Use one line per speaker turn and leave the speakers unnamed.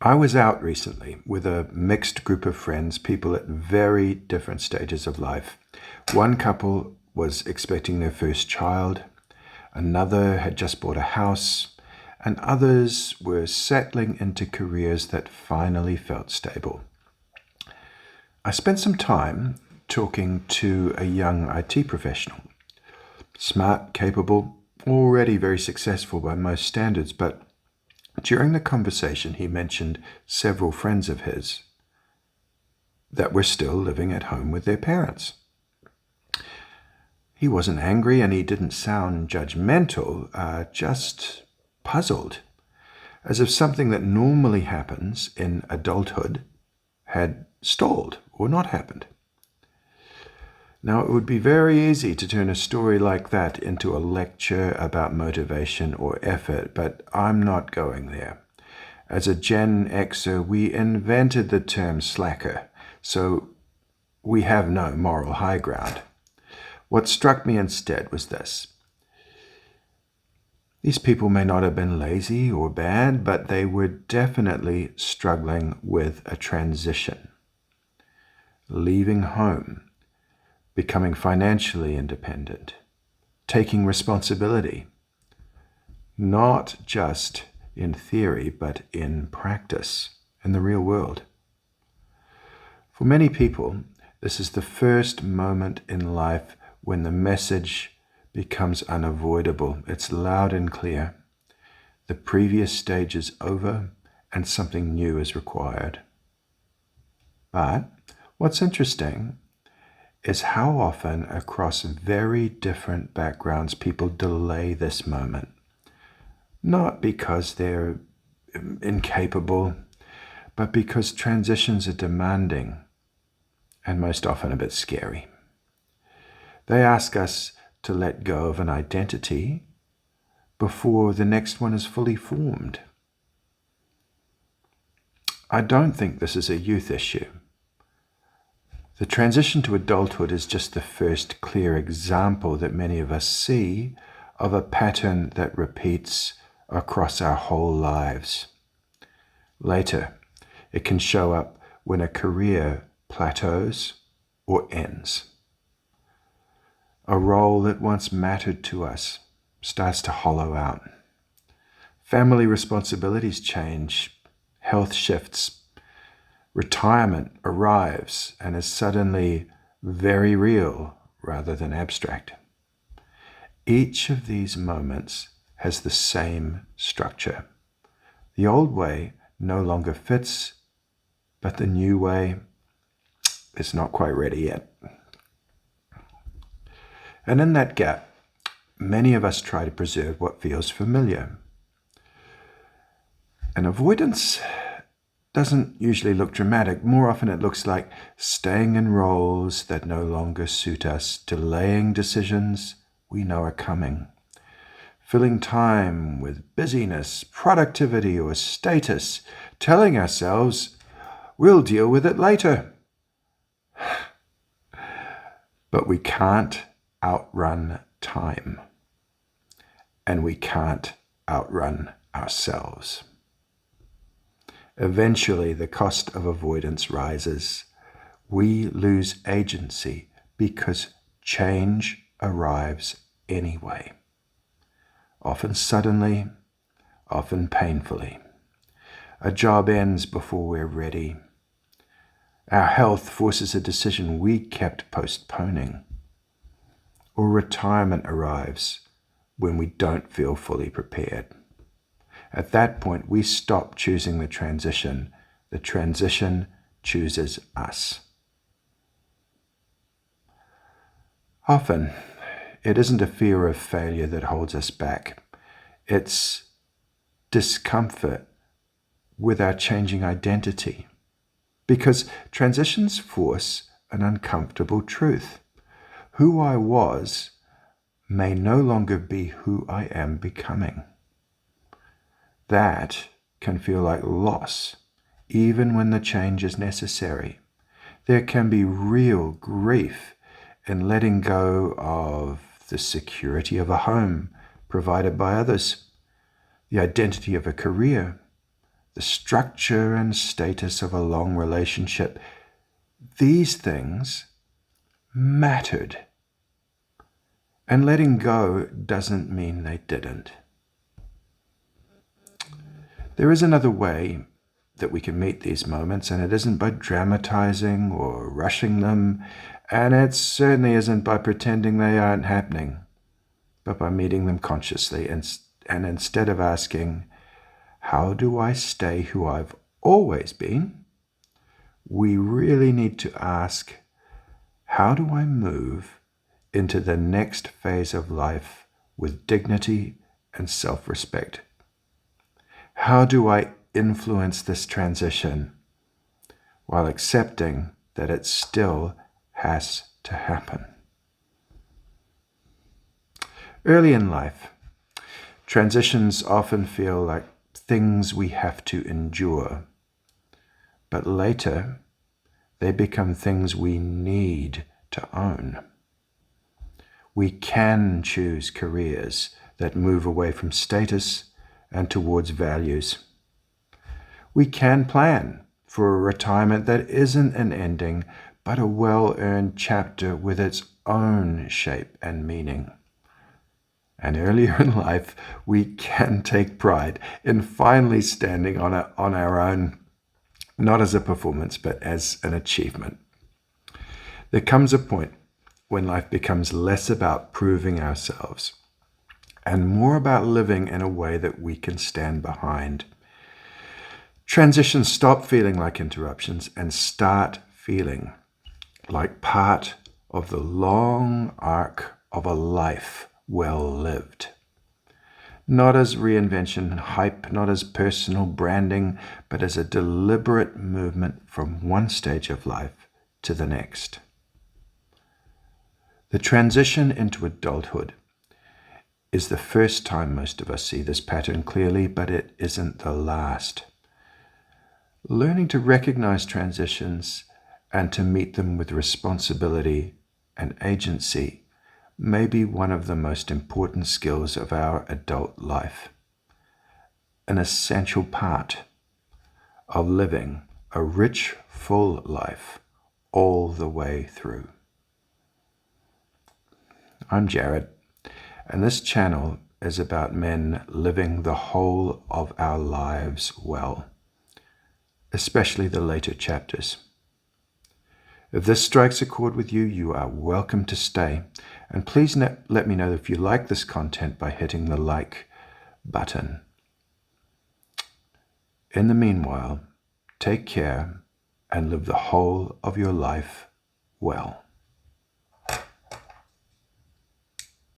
I was out recently with a mixed group of friends, people at very different stages of life. One couple was expecting their first child, another had just bought a house, and others were settling into careers that finally felt stable. I spent some time talking to a young IT professional, smart, capable, already very successful by most standards, but during the conversation, he mentioned several friends of his that were still living at home with their parents. He wasn't angry and he didn't sound judgmental, just puzzled, as if something that normally happens in adulthood had stalled or not happened. Now, it would be very easy to turn a story like that into a lecture about motivation or effort, but I'm not going there. As a Gen Xer, we invented the term slacker, so we have no moral high ground. What struck me instead was this. These people may not have been lazy or bad, but they were definitely struggling with a transition. Leaving home, becoming financially independent, taking responsibility, not just in theory, but in practice, in the real world. For many people, this is the first moment in life when the message becomes unavoidable. It's loud and clear. The previous stage is over and something new is required. But what's interesting is how often across very different backgrounds people delay this moment. Not because they're incapable, but because transitions are demanding and most often a bit scary. They ask us to let go of an identity before the next one is fully formed. I don't think this is a youth issue. The transition to adulthood is just the first clear example that many of us see of a pattern that repeats across our whole lives. Later, it can show up when a career plateaus or ends. A role that once mattered to us starts to hollow out. Family responsibilities change, health shifts, retirement arrives and is suddenly very real rather than abstract. Each of these moments has the same structure. The old way no longer fits, but the new way is not quite ready yet. And in that gap, many of us try to preserve what feels familiar. And avoidance doesn't usually look dramatic. More often it looks like staying in roles that no longer suit us, delaying decisions we know are coming, filling time with busyness, productivity, or status, telling ourselves we'll deal with it later. But we can't outrun time, and we can't outrun ourselves. Eventually, the cost of avoidance rises. We lose agency because change arrives anyway. Often suddenly, often painfully. A job ends before we're ready. Our health forces a decision we kept postponing. Or retirement arrives when we don't feel fully prepared. At that point, we stop choosing the transition. The transition chooses us. Often, it isn't a fear of failure that holds us back. It's discomfort with our changing identity. Because transitions force an uncomfortable truth. Who I was may no longer be who I am becoming. That can feel like loss, even when the change is necessary. There can be real grief in letting go of the security of a home provided by others, the identity of a career, the structure and status of a long relationship, these things mattered. And letting go doesn't mean they didn't. There is another way that we can meet these moments, and it isn't by dramatizing or rushing them, and it certainly isn't by pretending they aren't happening, but by meeting them consciously and instead of asking, how do I stay who I've always been? We really need to ask, how do I move into the next phase of life with dignity and self-respect? How do I influence this transition while accepting that it still has to happen? Early in life, transitions often feel like things we have to endure, but later they become things we need to own. We can choose careers that move away from status and towards values. We can plan for a retirement that isn't an ending, but a well-earned chapter with its own shape and meaning. And earlier in life, we can take pride in finally standing on our own, not as a performance, but as an achievement. There comes a point when life becomes less about proving ourselves and more about living in a way that we can stand behind. Transitions stop feeling like interruptions and start feeling like part of the long arc of a life well lived. Not as reinvention and hype, not as personal branding, but as a deliberate movement from one stage of life to the next. The transition into adulthood is the first time most of us see this pattern clearly, but it isn't the last. Learning to recognize transitions and to meet them with responsibility and agency may be one of the most important skills of our adult life, an essential part of living a rich, full life all the way through. I'm Jared, and this channel is about men living the whole of our lives well, especially the later chapters. If this strikes a chord with you, you are welcome to stay. And please let me know if you like this content by hitting the like button. In the meanwhile, take care and live the whole of your life well.